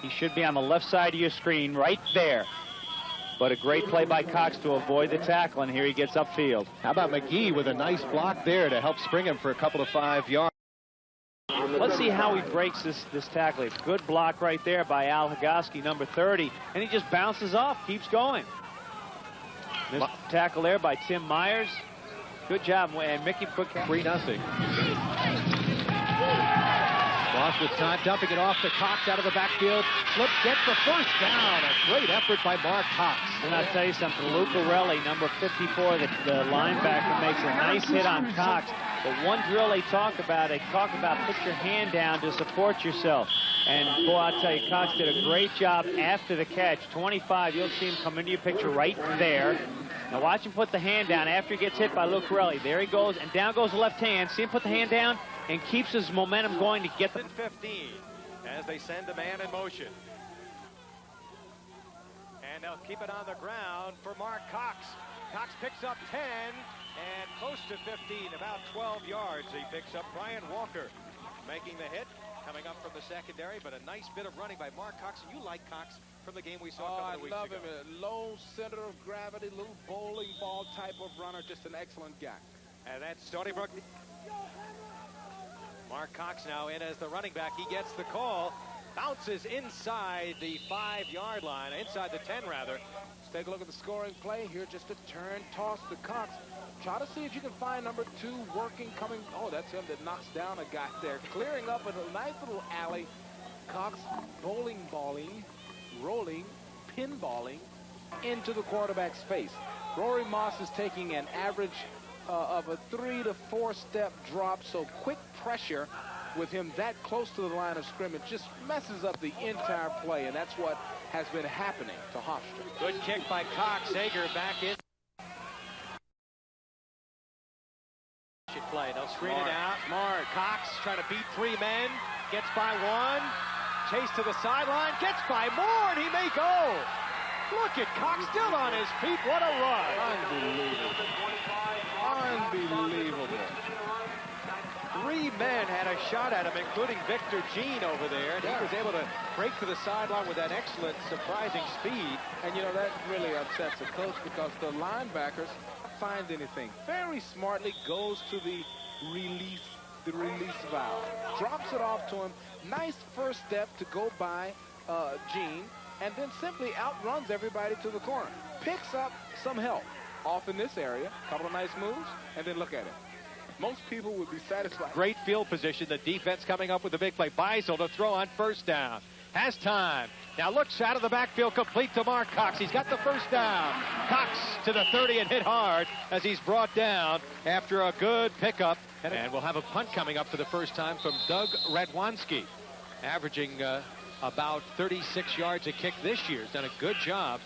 He should be on the left side of your screen right there. But a great play by Cox to avoid the tackle, and here he gets upfield. How about McGee with a nice block there to help spring him for a couple of 5 yards. Let's see how he breaks this tackle. It's good block right there by Al Higoski, number 30, and he just bounces off, keeps going. This tackle there by Tim Myers. Good job, and Mickey put 3-0. Ross with time, dumping it off to Cox out of the backfield. Flip, gets the first down. A great effort by Mark Cox. And I'll tell you something, Lucarelli, number 54, the linebacker, makes a nice hit on Cox. But one drill they talk about put your hand down to support yourself. And boy, I'll tell you, Cox did a great job after the catch. 25, you'll see him come into your picture right there. Now watch him put the hand down after he gets hit by Lucarelli. There he goes, and down goes the left hand. See him put the hand down and keeps his momentum going to get the 15 as they send a man in motion. And they'll keep it on the ground for Mark Cox. Cox picks up 10 and close to 15, about 12 yards. He picks up Brian Walker making the hit, coming up from the secondary, but a nice bit of running by Mark Cox. And you like Cox from the game we saw a couple of weeks ago. I love him. A low center of gravity, little bowling ball type of runner, just an excellent guy. And that's Stony Brook. Mark Cox now in as the running back. He gets the call. Bounces inside the 5-yard line, inside the 10 rather. Let's take a look at the scoring play here. Just a turn toss to Cox. Try to see if you can find number 2 working, coming. Oh, that's him that knocks down a guy there. Clearing up in a nice little alley. Cox balling, rolling, pinballing into the quarterback's face. Rory Moss is taking an average of a 3 to 4 step drop, so quick pressure with him that close to the line of scrimmage just messes up the entire play, and that's what has been happening to Hofstra. Good kick by Cox. Sager back in. Play. They'll screen it out. Smart. Cox trying to beat 3 men. Gets by 1. Chase to the sideline. Gets by more, and he may go. Look at Cox still on his feet. What a run. Unbelievable. 3 men had a shot at him, including Victor Jean over there, and he was able to break to the sideline with that excellent, surprising speed. And, you know, that really upsets the coach because the linebackers find anything. Very smartly goes to the release valve. Drops it off to him. Nice first step to go by Jean, and then simply outruns everybody to the corner. Picks up some help off in this area. Couple of nice moves, and then look at it. Most people would be satisfied. Great field position. The defense coming up with the big play. Beisel to throw on first down. Has time. Now looks out of the backfield, complete to Mark Cox. He's got the first down. Cox to the 30 and hit hard as he's brought down after a good pickup. And we'll have a punt coming up for the first time from Doug Radwanski, averaging about 36 yards a kick this year. He's done a good job.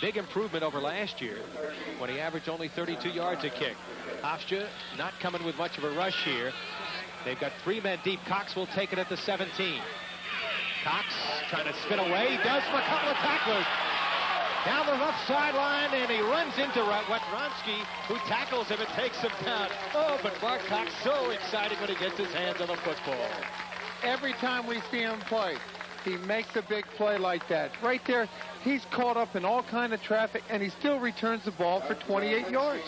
Big improvement over last year when he averaged only 32 yards a kick. Hofstra not coming with much of a rush here. They've got 3 men deep. Cox will take it at the 17. Cox trying to spin away. He does from a couple of tacklers. Down the left sideline, and he runs into Radwanski, who tackles him and takes him down. Oh, but Mark Cox so excited when he gets his hands on the football. Every time we see him play, he makes a big play like that. Right there, he's caught up in all kind of traffic, and he still returns the ball for 28 yards.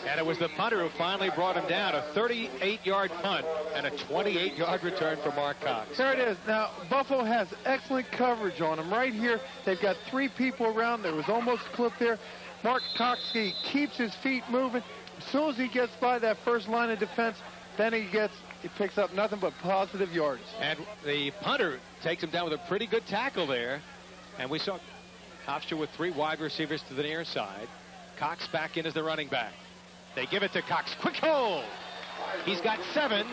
And it was the punter who finally brought him down. A 38-yard punt and a 28-yard return for Mark Cox. There it is. Now, Buffalo has excellent coverage on him. Right here, they've got 3 people around. There was almost a clip there. Mark Cox, he keeps his feet moving. As soon as he gets by that first line of defense, then he picks up nothing but positive yards. And the punter takes him down with a pretty good tackle there. And we saw Hofstra with 3 wide receivers to the near side. Cox back in as the running back. They give it to Cox. Quick hole. He's got 7.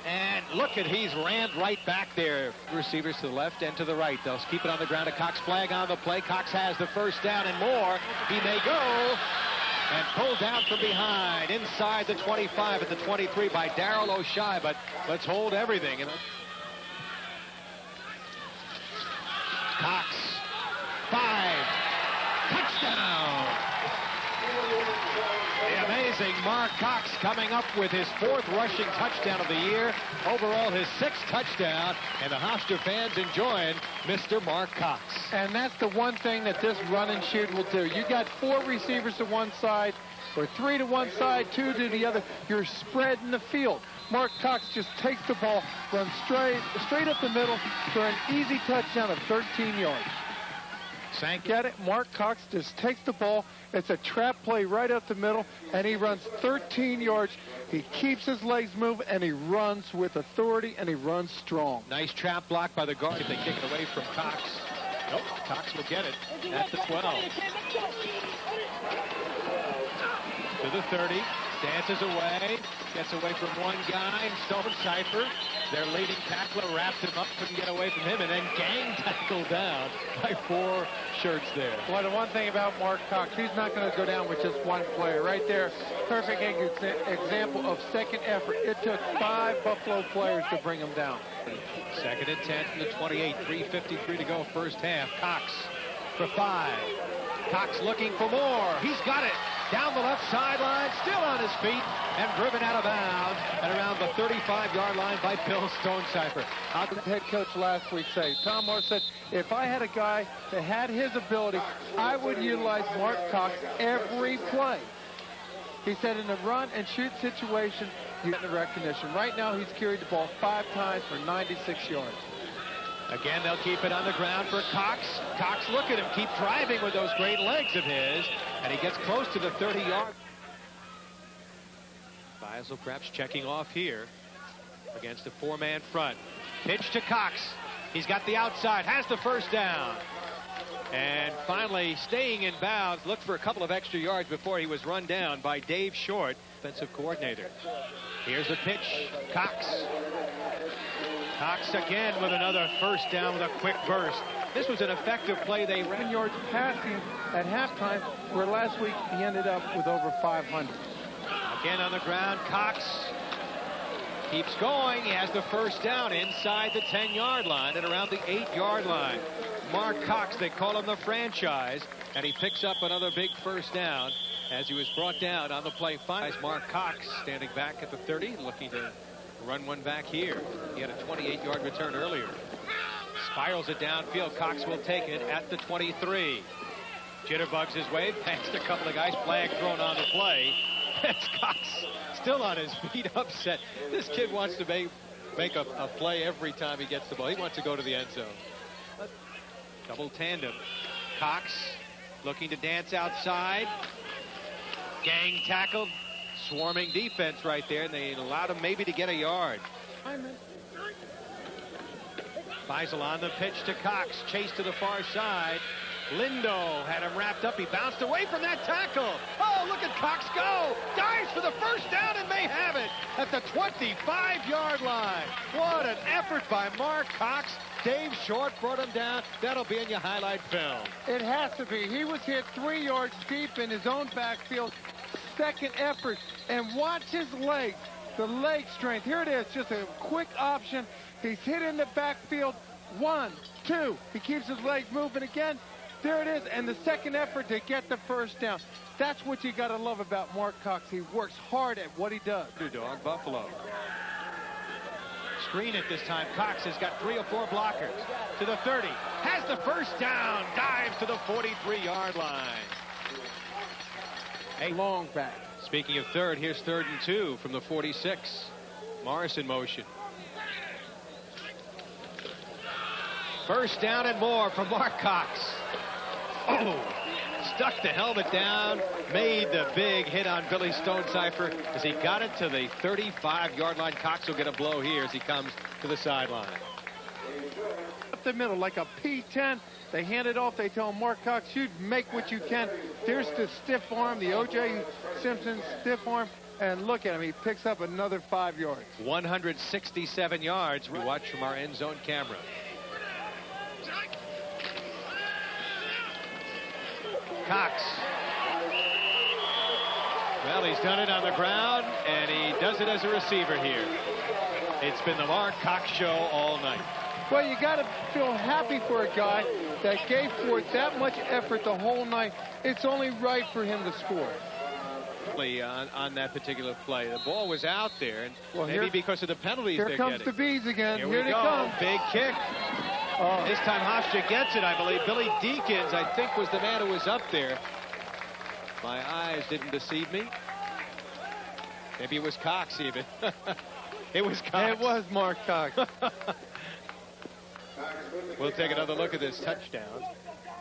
And look at, he's rammed right back there. Receivers to the left and to the right. They'll keep it on the ground. A Cox flag on the play. Cox has the first down and more. He may go. And pulled down from behind inside the 25 at the 23 by Darrell O'Shea. But let's hold everything. Cox, 5, touchdown. The amazing Mark Cox coming up with his 4th rushing touchdown of the year. Overall, his 6th touchdown, and the Hofstra fans enjoying Mr. Mark Cox. And that's the one thing that this run and shoot will do. You got 4 receivers to one side, or 3 to one side, 2 to the other. You're spreading the field. Mark Cox just takes the ball, runs straight up the middle for an easy touchdown of 13 yards. Get it? Mark Cox just takes the ball. It's a trap play right up the middle, and he runs 13 yards. He keeps his legs moving, and he runs with authority, and he runs strong. Nice trap block by the guard if they kick it away from Cox. Nope, Cox will get it at the 12. To the 30, dances away, gets away from one guy, Stonecipher. Their leading tackler wrapped him up, couldn't get away from him, and then gang tackled down by 4 shirts there. Well, the one thing about Mark Cox, he's not going to go down with just one player. Right there, perfect example of second effort. It took 5 Buffalo players to bring him down. 2nd and 10 from the 28, 3:53 to go first half. Cox for 5. Cox looking for more. He's got it. Down the left sideline, still on his feet, and driven out of bounds at around the 35-yard line by Bill Stonecipher. How did the head coach last week say? Tom Moore said, if I had a guy that had his ability, I would utilize Mark Cox every play. He said in the run and shoot situation, you get the recognition. Right now, he's carried the ball 5 times for 96 yards. Again, they'll keep it on the ground for Cox. Cox, look at him, keep driving with those great legs of his, and he gets close to the 30-yard. Beisel perhaps checking off here against a 4-man front. Pitch to Cox. He's got the outside, has the first down. And finally, staying in bounds, looked for a couple of extra yards before he was run down by Dave Short, defensive coordinator. Here's the pitch, Cox. Cox again with another first down with a quick burst. This was an effective play. They ran yards passing at halftime, where last week he ended up with over 500. Again on the ground, Cox keeps going. He has the first down inside the 10-yard line and around the 8-yard line. Mark Cox, they call him the franchise, and he picks up another big first down as he was brought down on the play. Mark Cox standing back at the 30, looking to run one back here. He had a 28-yard return earlier. Spirals it downfield. Cox will take it at the 23. Jitterbugs his way past a couple of guys. Flag thrown on the play. It's Cox still on his feet, upset. This kid wants to make a play every time he gets the ball. He wants to go to the end zone. Double tandem. Cox looking to dance outside. Gang tackled. Swarming defense right there, and they allowed him maybe to get a yard. Beisel on the pitch to Cox. Chase to the far side. Lindo had him wrapped up. He bounced away from that tackle. Oh, look at Cox go. Dives for the first down and may have it at the 25-yard line. What an effort by Mark Cox. Dave Short brought him down. That'll be in your highlight film. It has to be. He was hit 3 yards deep in his own backfield. Second effort, and watch his legs, the leg strength. Here it is, just a quick option. He's hit in the backfield. 1, 2. He keeps his legs moving again. There it is, and the second effort to get the first down. That's what you got to love about Mark Cox. He works hard at what he does. Underdog Buffalo. Screen it this time. Cox has got 3 or 4 blockers. To the 30. Has the first down. Dives to the 43-yard line. A long back. Speaking of third, here's 3rd and 2 from the 46. Morris in motion. First down and more from Mark Cox. Oh, stuck the helmet down, made the big hit on Billy Stonecipher as he got it to the 35-yard line. Cox will get a blow here as he comes to the sideline. Up the middle like a P10. They hand it off. They tell him, Mark Cox, you make what you can. There's the stiff arm, the O.J. Simpson stiff arm. And look at him. He picks up another 5 yards. 167 yards. We watch from our end zone camera. Cox. Well, he's done it on the ground, and he does it as a receiver here. It's been the Mark Cox show all night. Well, you got to feel happy for a guy that gave forth that much effort the whole night. It's only right for him to score. On that particular play. The ball was out there, and Well, maybe because of the penalties they're Here comes getting. the bees again. Here Here we they go. come. Big kick. Oh. This time Hofstra gets it, I believe. Billy Deakins, I think, was the man who was up there. My eyes didn't deceive me. Maybe it was Cox, even. It was Cox. It was Mark Cox. We'll take another look at this touchdown.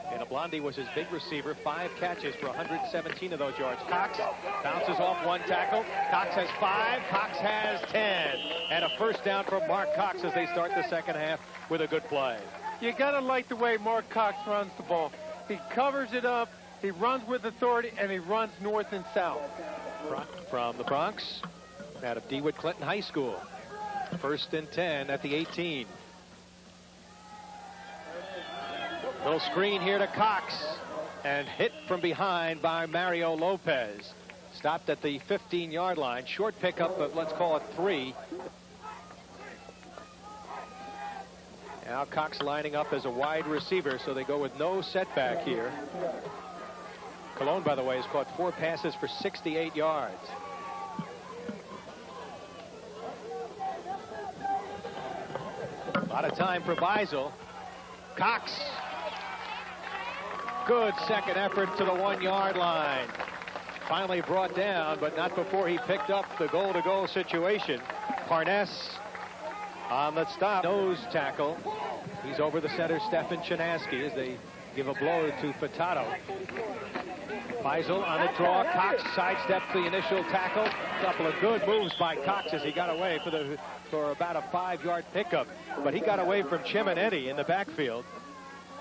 And Blondie was his big receiver, 5 catches for 117 of those yards. Cox bounces off 1 tackle. Cox has 5. Cox has 10. And a first down for Mark Cox as they start the second half with a good play. You got to like the way Mark Cox runs the ball. He covers it up, he runs with authority, and he runs north and south. From the Bronx, out of DeWitt Clinton High School. 1st and 10 at the 18. Little screen here to Cox, and hit from behind by Mario Lopez. Stopped at the 15-yard line. Short pickup of, let's call it 3. Now Cox lining up as a wide receiver, so they go with no setback here. Cologne, by the way, has caught 4 passes for 68 yards. A lot of time for Beisel. Cox. Good second effort to the 1-yard line. Finally brought down, but not before he picked up the goal-to-goal situation. Parness on the stop. Nose tackle. He's over the center, Stefan Chinaski, as they give a blow to Furtado. Beisel on the draw. Cox sidesteps the initial tackle. A couple of good moves by Cox as he got away for about a 5-yard pickup. But he got away from Chiminetti in the backfield.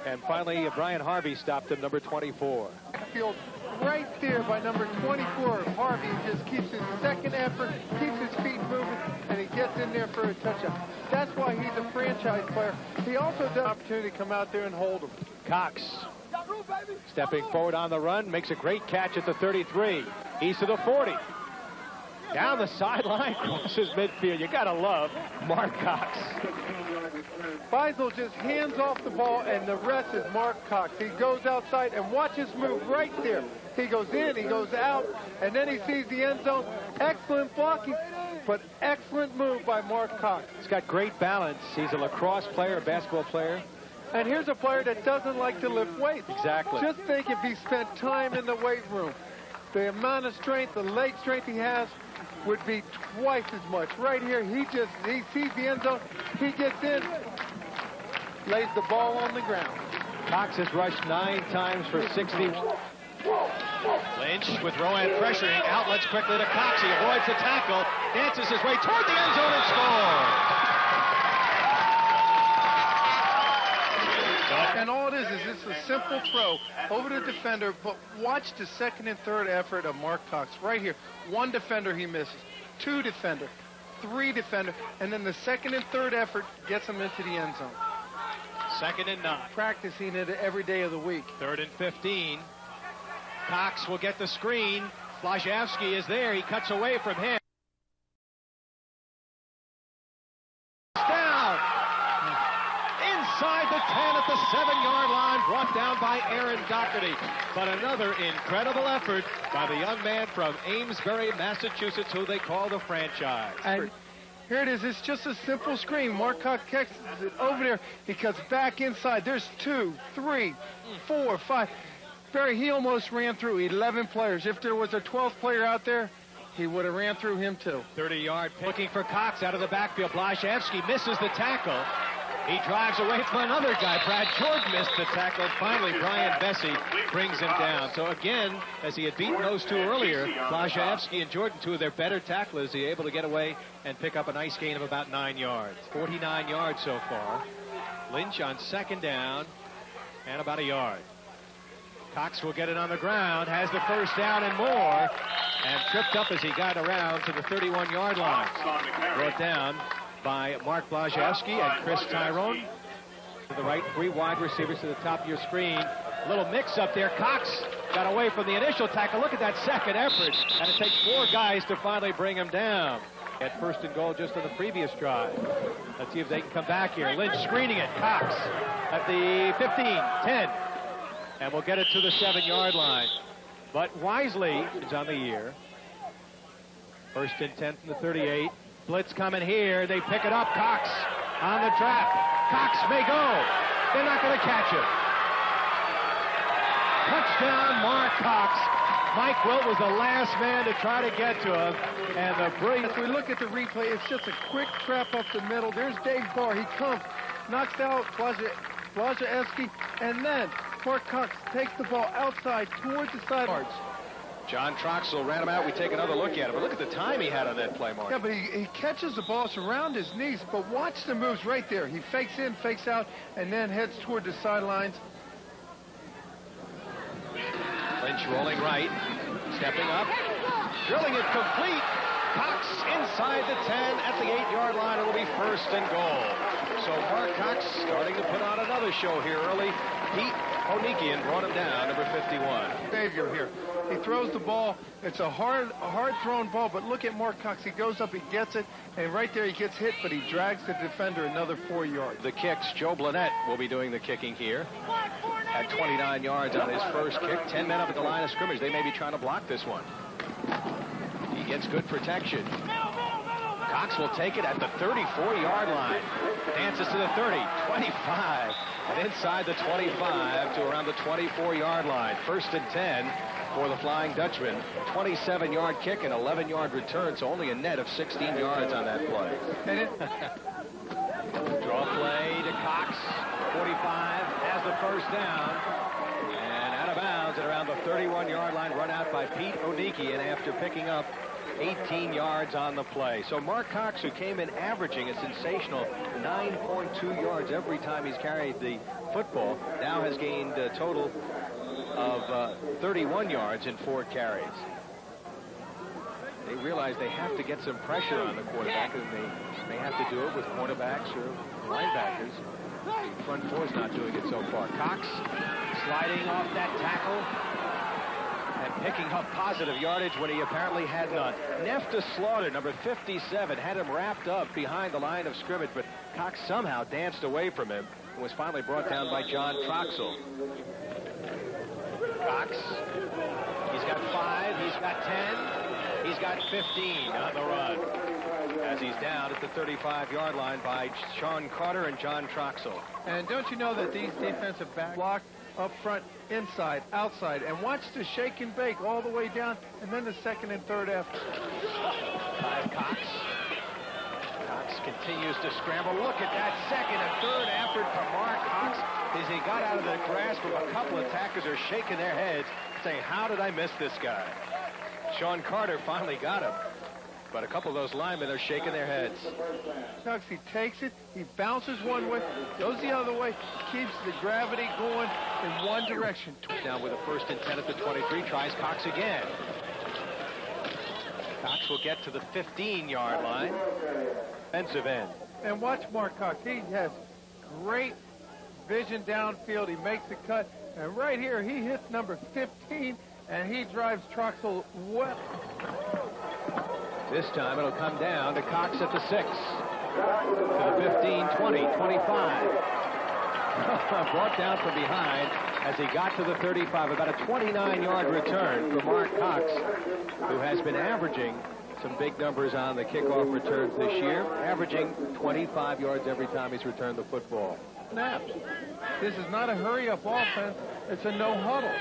And finally, Brian Harvey stopped him, number 24. Field right there by number 24. Harvey just keeps his second effort, keeps his feet moving, and he gets in there for a touchdown. That's why he's a franchise player. He also does opportunity to come out there and hold him. Cox stepping forward on the run, makes a great catch at the 33. East of the 40. Down the sideline, crosses midfield. You gotta love Mark Cox. Beisel just hands off the ball, and the rest is Mark Cox. He goes outside, and watch his move right there. He goes in, he goes out, and then he sees the end zone. Excellent blocking, but excellent move by Mark Cox. He's got great balance. He's a lacrosse player, a basketball player. And here's a player that doesn't like to lift weights. Exactly. Just think if he spent time in the weight room, the amount of strength, the leg strength he has would be twice as much. Right here, he sees the end zone, he gets in, lays the ball on the ground. Cox has rushed 9 times for 60. Lynch with Rowan pressuring, outlets quickly to Cox. He avoids the tackle, dances his way toward the end zone and scores. And all it is it's a simple throw over the defender, but watch the second and third effort of Mark Cox. Right here, 1 defender he misses, 2 defender, 3 defender, and then the second and third effort gets him into the end zone. 2nd and 9. Practicing it every day of the week. 3rd and 15. Cox will get the screen. Blazewski is there. He cuts away from him. Down. Inside the 10 at the 7-yard line. Brought down by Aaron Doherty. But another incredible effort by the young man from Amesbury, Massachusetts, who they call the franchise. And here it is. It's just a simple screen. Mark Cox catches it over there. He cuts back inside. There's 2, 3, 4, 5. He almost ran through 11 players. If there was a 12th player out there, he would have ran through him too. 30-yard pick. Looking for Cox out of the backfield. Blazewski misses the tackle. He drives away from another guy. Brad Jordan missed the tackle. Finally, Brian Bessie brings him down. So again, as he had beaten those 2 earlier, Blazewski and Jordan, 2 of their better tacklers, he able to get away and pick up a nice gain of about 9 yards. 49 yards so far. Lynch on 2nd down and about a yard. Cox will get it on the ground, has the first down and more, and tripped up as he got around to the 31-yard line. Brought down by Mark Blazewski and Chris Tyrone. To the right, 3 wide receivers to the top of your screen. A little mix up there. Cox got away from the initial tackle. Look at that second effort. And it takes 4 guys to finally bring him down. At 1st and goal just on the previous drive. Let's see if they can come back here. Lynch screening it. Cox at the 15, 10. And we'll get it to the 7-yard line. But Wisely is on the year. First and 10 from the 38. Blitz coming here. They pick it up. Cox on the trap. Cox may go. They're not going to catch it. Touchdown, Mark Cox. Mike Wilt was the last man to try to get to him. And the brilliant. As we look at the replay, it's just a quick trap up the middle. There's Dave Barr. He comes, knocks out Blažeski, and then Mark Cox takes the ball outside towards the sidelines. John Troxell ran him out. We take another look at it. But look at the time he had on that play, Mark. Yeah, but he catches the ball. It's around his knees. But watch the moves right there. He fakes in, fakes out, and then heads toward the sidelines. Lynch rolling right. Stepping up. Drilling it complete. Cox inside the 10 at the 8-yard line. It'll be first and goal. So Mark Cox starting to put on another show here early. Pete Onikian brought him down, number 51. Savior here. He throws the ball. It's a hard thrown ball, but look at Mark Cox. He goes up, he gets it, and right there he gets hit, but he drags the defender another 4 yards. The kicks, Joe Blanett will be doing the kicking here. Had 29 yards on his first kick. 10 men up at the line of scrimmage. They may be trying to block this one. He gets good protection. Cox will take it at the 34-yard line. Dances to the 30, 25, and inside the 25 to around the 24-yard line. First and 10 for the Flying Dutchman. 27-yard kick and 11-yard return, so only a net of 16 yards on that play. Draw play to Cox. 45 has the first down. And out of bounds at around the 31-yard line, run out by Pete Onikian after picking up 18 yards on the play. So Mark Cox, who came in averaging a sensational 9.2 yards every time he's carried the football, now has gained a total of 31 yards in 4 carries. They realize they have to get some pressure on the quarterback, and they may have to do it with cornerbacks or linebackers. The front four's not doing it so far. Cox sliding off that tackle and picking up positive yardage when he apparently had none. Nefta Slaughter, number 57, had him wrapped up behind the line of scrimmage, but Cox somehow danced away from him and was finally brought down by John Troxell. Cox, he's got 5, he's got 10, he's got 15 on the run, as he's down at the 35-yard line by Sean Carter and John Troxell. And don't you know that these defensive backs block up front, inside, outside, and watch the shake and bake all the way down, and then the second and third effort. Cox. Cox continues to scramble. Look at that second and third effort from Mark Cox as he got out of the grasp of a couple of tacklers are shaking their heads, saying, how did I miss this guy? Sean Carter finally got him, but a couple of those linemen are shaking their heads. Cox, he takes it, he bounces one way, goes the other way, keeps the gravity going in one direction. Now with a first and 10 at the 23, tries Cox again. Cox will get to the 15-yard line. Defensive end. And watch Mark Cox. He has great vision downfield. He makes the cut. And right here, he hits number 15, and he drives Troxell well. This time it'll come down to Cox at the 6. To the 15, 20, 25. Brought down from behind as he got to the 35. About a 29-yard return for Mark Cox, who has been averaging some big numbers on the kickoff returns this year, averaging 25 yards every time he's returned the football. Snaps. This is not a hurry-up offense. It's a no-huddle.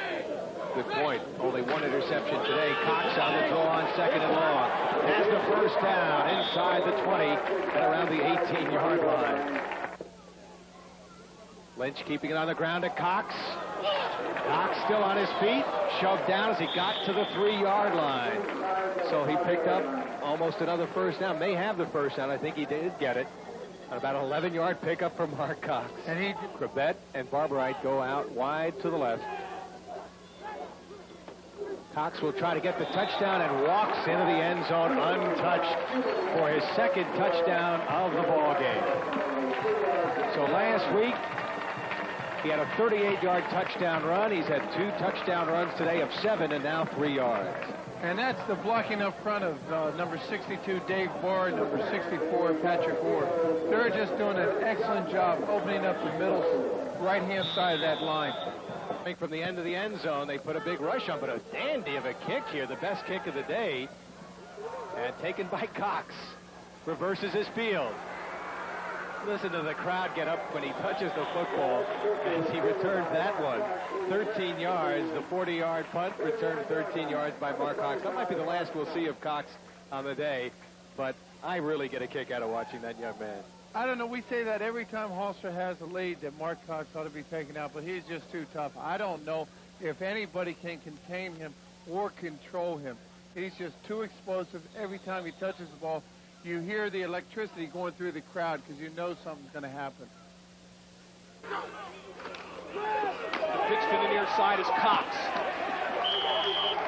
Good point. Only one interception today. Cox on the draw on second and long. Has the first down inside the 20 and around the 18-yard line. Lynch keeping it on the ground to Cox. Cox still on his feet. Shoved down as he got to the 3-yard line. So he picked up almost another first down. May have the first down. I think he did get it. About an 11-yard pickup from Mark Cox. And Crabette and Barbarite go out wide to the left. Cox will try to get the touchdown and walks into the end zone untouched for his second touchdown of the ball game. So last week, he had a 38-yard touchdown run. He's had 2 touchdown runs today of 7 and now 3 yards. And that's the blocking up front of number 62, Dave Barr, number 64, Patrick Orr. They're just doing an excellent job opening up the middle right-hand side of that line. I think from the end of the end zone, they put a big rush on, but a dandy of a kick here, the best kick of the day. And taken by Cox. Reverses his field. Listen to the crowd get up when he touches the football as he returns that one. 13 yards, the 40-yard punt returned 13 yards by Mark Cox. That might be the last we'll see of Cox on the day, but I really get a kick out of watching that young man. I don't know, we say that every time Hofstra has a lead that Mark Cox ought to be taken out, but he's just too tough. I don't know if anybody can contain him or control him. He's just too explosive. Every time he touches the ball, you hear the electricity going through the crowd because you know something's going to happen. The pitch to the near side is Cox.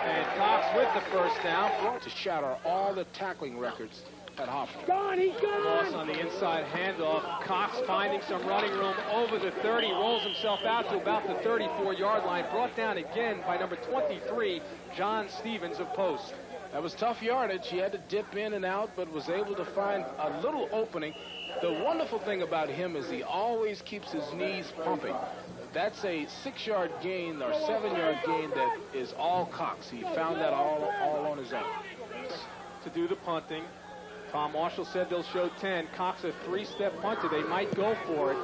And Cox with the first down to shatter all the tackling records at Hofstra. Loss on the inside handoff. Cox finding some running room over the 30, rolls himself out to about the 34-yard line. Brought down again by number 23, John Stevens of Post. That was tough yardage. He had to dip in and out, but was able to find a little opening. The wonderful thing about him is he always keeps his knees pumping. That's a 6-yard gain or 7-yard gain that is all Cox. He found that all on his own. To do the punting. Tom Marshall said they'll show 10. Cox a 3-step punter. They might go for it.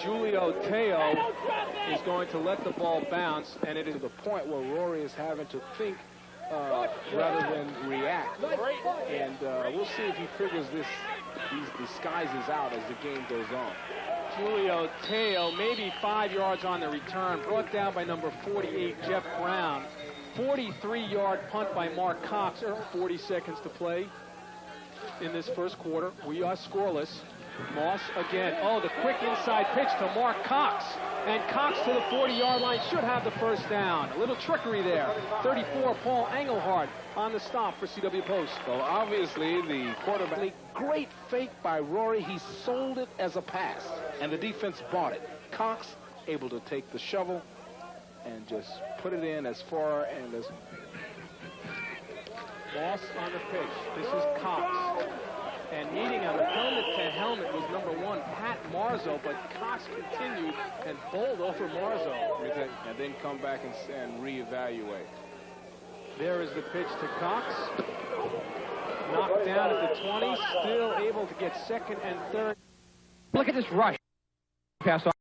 Julio Teo is going to let the ball bounce, and it is to the point where Rory is having to think rather than react. And we'll see if he figures these disguises out as the game goes on. Julio Teo, maybe 5 yards on the return, brought down by number 48, Jeff Brown. 43-yard punt by Mark Cox. 40 seconds to play in this first quarter. We are scoreless. Moss again. Oh, the quick inside pitch to Mark Cox. And Cox to the 40-yard line should have the first down. A little trickery there. 34, Paul Engelhardt on the stop for CW Post. Well, obviously, the quarterback, great fake by Rory. He sold it as a pass, and the defense bought it. Cox able to take the shovel and just put it in as far and as... Moss on the pitch. This is Cox. And meeting on the helmet-to-helmet was number 1, Pat Marzo, but Cox continued and bowled over Marzo. And then come back and reevaluate. There is the pitch to Cox. Knocked down at the 20, still able to get second and third. Look at this rush. Pass off.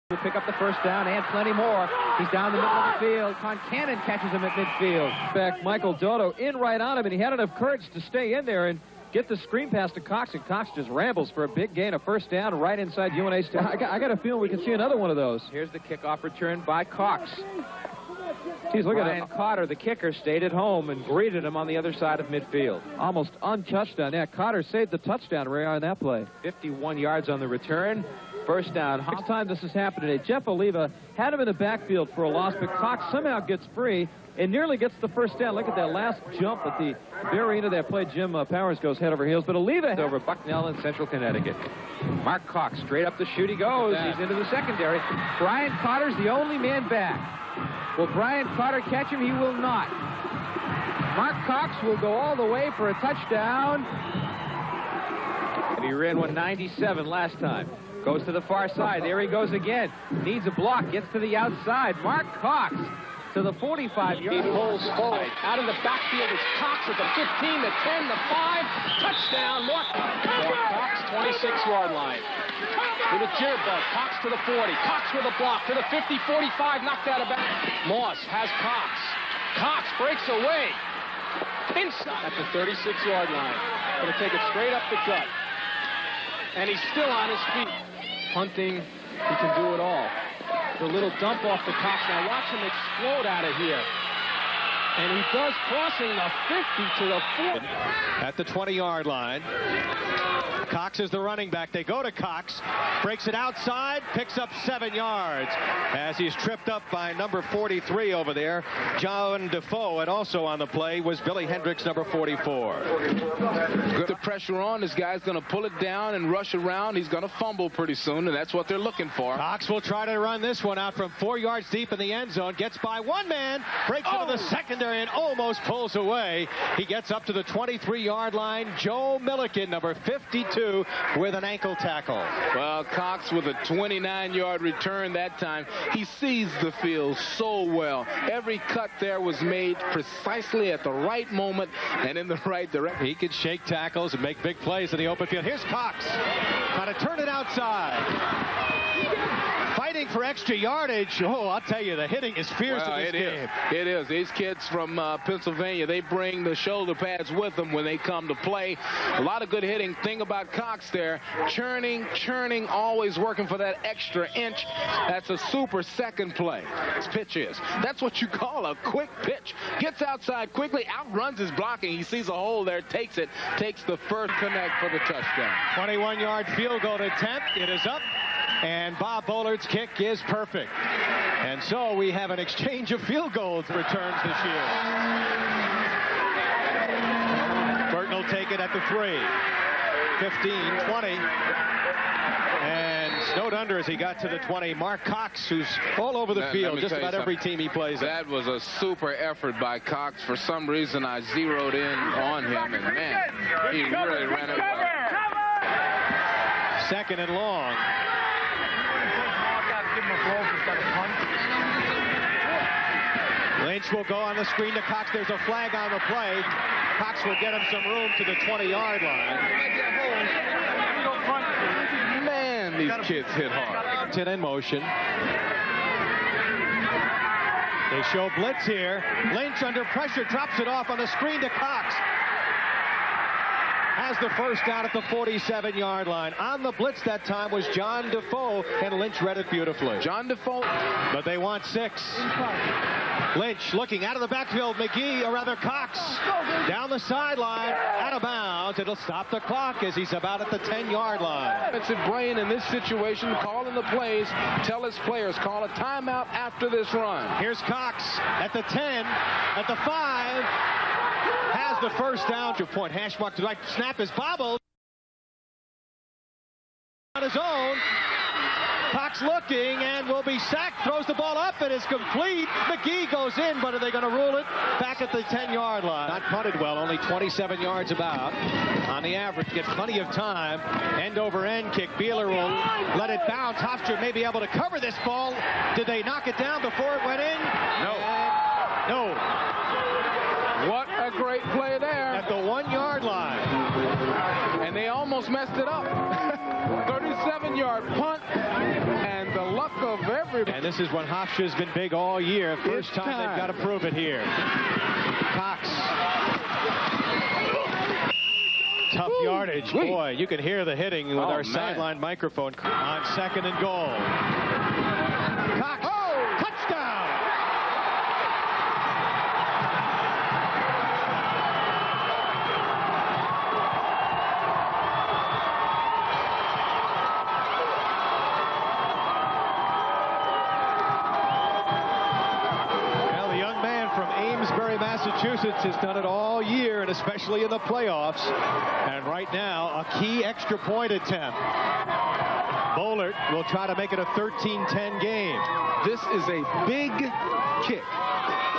To pick up the first down and plenty more. He's down the middle of the field. Concannon catches him at midfield. Back Michael Doto in right on him, and he had enough courage to stay in there and get the screen pass to Cox, and Cox just rambles for a big gain, a first down right inside UNA's. I got a feeling we can see another one of those. Here's the kickoff return by Cox. Geez, look at Ryan Cotter, the kicker, stayed at home and greeted him on the other side of midfield. Almost untouched on that. Cotter saved the touchdown, Ray, on that play. 51 yards on the return. First down. Next time this has happened today, Jeff Oliva had him in the backfield for a loss, but Cox somehow gets free and nearly gets the first down. Look at that last jump at the very end of that play. Jim Powers goes head over heels, but Oliva over Bucknell in Central Connecticut. Mark Cox, straight up the chute he goes. He's into the secondary. Brian Cotter's the only man back. Will Brian Cotter catch him? He will not. Mark Cox will go all the way for a touchdown. And he ran 197 last time. Goes to the far side. There he goes again. Needs a block. Gets to the outside. Mark Cox to the 45-yard. He pulls forward. Out of the backfield is Cox at the 15, the 10, the 5. Touchdown, Mark Cox, 26-yard line. With a jitterbug. Cox to the 40. Cox with a block to the 50, 45. Knocked out of bounds. Moss has Cox. Cox breaks away. Inside at the 36-yard line. Going to take it straight up the gut. And he's still on his feet. Punting, he can do it all. The little dump off the Cox. Now watch him explode out of here. And he does, crossing the 50 to the 40. At the 20-yard line. Cox is the running back. They go to Cox. Breaks it outside. Picks up 7 yards as he's tripped up by number 43 over there, John Defoe. And also on the play was Billy Hendricks, number 44. Good the pressure on. This guy's going to pull it down and rush around. He's going to fumble pretty soon, and that's what they're looking for. Cox will try to run this one out from 4 yards deep in the end zone. Gets by one man. Breaks into the secondary. there and almost pulls away. He gets up to the 23-yard line. Joe Milliken, number 52, with an ankle tackle. Well, Cox with a 29-yard return that time. He sees the field so well. Every cut there was made precisely at the right moment and in the right direction. He can shake tackles and make big plays in the open field. Here's Cox. Trying to turn it outside. Fighting for extra yardage. Oh, I'll tell you, the hitting is fierce in this game. It is. These kids from Pennsylvania, they bring the shoulder pads with them when they come to play. A lot of good hitting. Thing about Cox there, churning, always working for that extra inch. That's a super second play. This pitch is. That's what you call a quick pitch. Gets outside quickly, outruns his blocking. He sees a hole there, takes it, takes the first connect for the touchdown. 21-yard field goal attempt. It is up. And Bob Bollard's kick is perfect. And so we have an exchange of field goals returns this year. Burton will take it at the 3. 15, 20. And snowed under as he got to the 20. Mark Cox, who's all over the field, just about every team he plays. That was a super effort by Cox. For some reason, I zeroed in on him, and man, he really ran it well. Second and long. Lynch will go on the screen to Cox. There's a flag on the play. Cox will get him some room to the 20-yard line. Man, these kids hit hard. 10 in motion. They show blitz here. Lynch under pressure drops it off on the screen to Cox. Has the first down at the 47-yard line. On the blitz that time was John Defoe, and Lynch read it beautifully. John Defoe. But they want 6. Lynch looking out of the backfield. McGee, or rather Cox, down the sideline, out of bounds. It'll stop the clock as he's about at the 10-yard line. It's a brain in this situation, calling the plays. Tell his players, call a timeout after this run. Here's Cox at the 10, at the 5. Has the first down to point. Hash mark to the right. Snap is bobbled. On his own. Cox looking and will be sacked. Throws the ball up and is complete. McGee goes in, but are they going to rule it back at the 10-yard line? Not punted well, only 27 yards about. On the average, get plenty of time. End over end kick. Beeler will let it bounce. Hofstra may be able to cover this ball. Did they knock it down before it went in? No. No. What a great play there. At the 1-yard line. And they almost messed it up. 37-yard punt. And the luck of everybody. And this is when Hofstra's been big all year. First time they've got to prove it here. Cox. Tough yardage. Boy, you can hear the hitting with our sideline microphone on 2nd and goal. Cox. Touchdown. Massachusetts has done it all year, and especially in the playoffs. And right now, a key extra point attempt. Bollert will try to make it a 13-10 game. This is a big kick.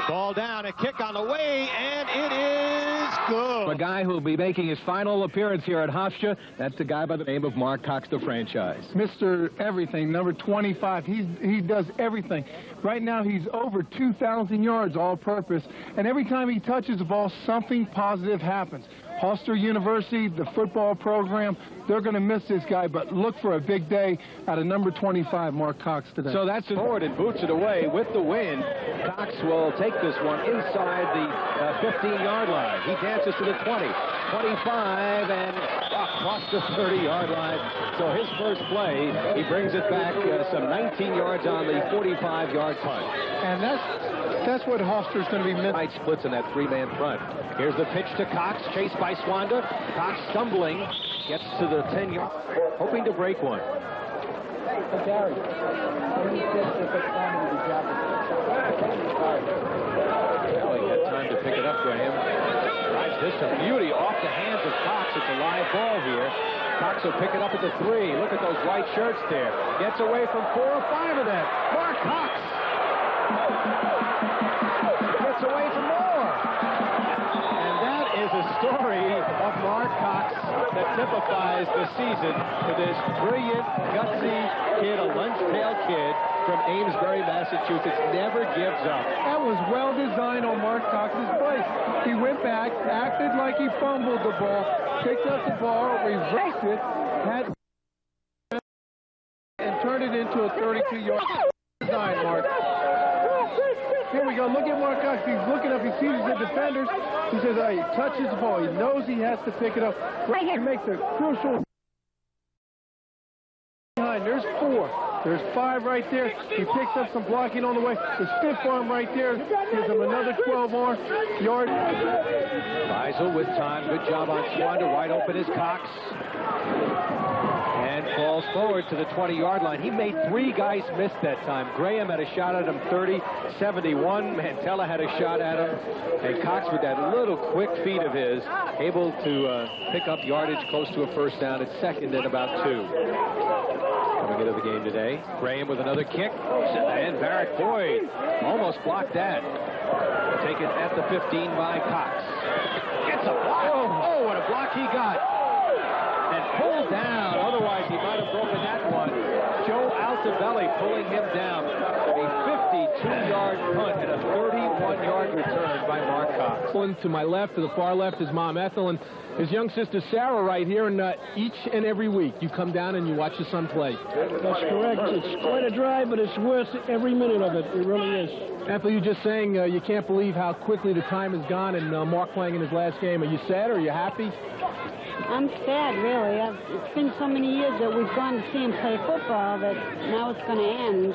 Ball down, a kick on the way, and it is good. A guy who will be making his final appearance here at Hofstra, that's the guy by the name of Mark Cox, the franchise. Mr. Everything, number 25. He does everything. Right now, he's over 2,000 yards all-purpose, and every time he touches the ball, something positive happens. Hofstra University, the football program, they're going to miss this guy, but look for a big day out of number 25, Mark Cox, today. So that's forward and boots it away with the wind. Cox will take this one inside the 15-yard line. He dances to the 20, 25, and across the 30-yard line. So his first play, he brings it back some 19 yards on the 45-yard punt. And that's what Hofstra's going to be missing. Right splits in that 3-man front. Here's the pitch to Cox, chased by Swanda. Cox stumbling, gets to the 10-yard, hoping to break one. Gary, Well, he had time to pick it up, Graham. Drives this to beauty off the hands of Cox. It's a live ball here. Cox will pick it up at the 3. Look at those white shirts there. Gets away from 4 or 5 of them. Mark Cox. Gets away from Moore. And that is a story of Mark Cox that typifies the season for this brilliant, gutsy kid, a lunch-pail kid from Amesbury, Massachusetts, never gives up. That was well designed on Mark Cox's place. He went back, acted like he fumbled the ball, picked up the ball, reversed it, and turned it into a 32-yard design, Mark. Here we go. Look at Mark Cox. He's looking up. He sees the defenders. He says, he touches the ball. He knows he has to pick it up. He makes a crucial behind. There's 4. There's 5 right there. He picks up some blocking on the way. The stiff arm right there gives him another 12-yard. Beisel with time. Good job on Swander. Wide open is Cox. And falls forward to the 20-yard line. He made 3 guys miss that time. Graham had a shot at him 30-71. Mantella had a shot at him. And Cox, with that little quick feet of his, able to pick up yardage close to a first down. It's second and about 2. Coming into the game today. Graham with another kick. And Barrett Boyd almost blocked that. Taken at the 15 by Cox. Gets a block. Oh, what a block he got. And pulled down. Otherwise, he might have broken that one. Joe Altobelli pulling him down. A 52-yard punt and a 31-yard return by Mark Cox. To my left, to the far left, his mom Ethel and his young sister Sarah right here. And each and every week, you come down and you watch your son play. That's correct. It's quite a drive, but it's worth every minute of it. It really is. Ethel, you're just saying you can't believe how quickly the time has gone, and Mark playing in his last game. Are you sad or are you happy? I'm sad, really. It's been so many years that we've gone to see him play football that now it's going to end.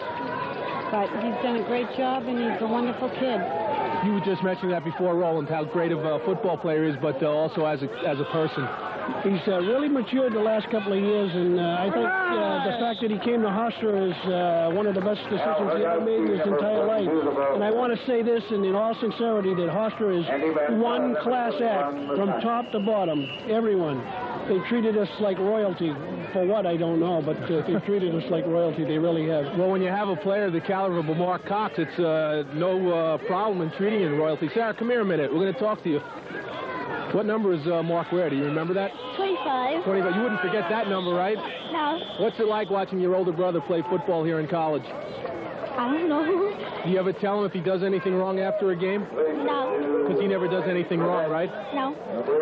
But he's done a great job, and he's a wonderful kid. You were just mentioning that before, Roland, how great of a football player he is, but also as a person. He's really matured the last couple of years, and I think the fact that he came to Hofstra is one of the best decisions he ever made in his entire life. And I want to say this in all sincerity, that Hofstra is one class act from top to bottom, everyone. They treated us like royalty. For what, I don't know, but they treated us like royalty. They really have. Well, when you have a player of the caliber of Mark Cox, it's no problem in treating you royalty. Sarah, come here a minute. We're going to talk to you. What number is Mark wear? Do you remember that? 25. 25. You wouldn't forget that number, right? No. What's it like watching your older brother play football here in college? I don't know. Do you ever tell him if he does anything wrong after a game? No. Because he never does anything wrong, right? No.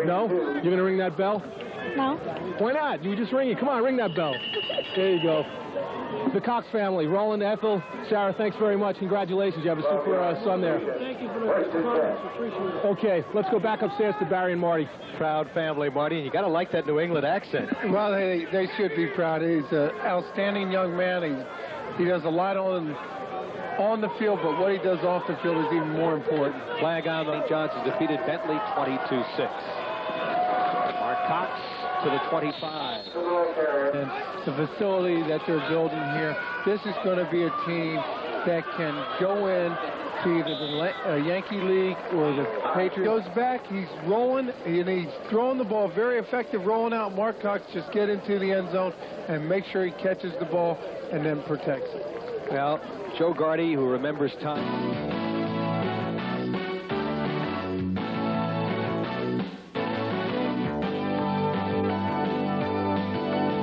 No? You're going to ring that bell? No. Why not? You just ring it. Come on, ring that bell. There you go. The Cox family, Roland, Ethel, Sarah, thanks very much. Congratulations. You have a super son there. Thank you for the comments. Appreciate it. Okay, let's go back upstairs to Barry and Marty. Proud family, Marty. And you got to like that New England accent. Well, they should be proud. He's an outstanding young man. He does a lot on the field, but what he does off the field is even more important. Flag on. St. John's has defeated Bentley 22-6. Mark Cox to the 25. And the facility that they're building here, this is going to be a team that can go in to either the Yankee League or the Patriots. Goes back, he's rolling, and he's throwing the ball, very effective rolling out. Mark Cox just get into the end zone and make sure he catches the ball and then protects it. Well, Joe Gardy, who remembers time.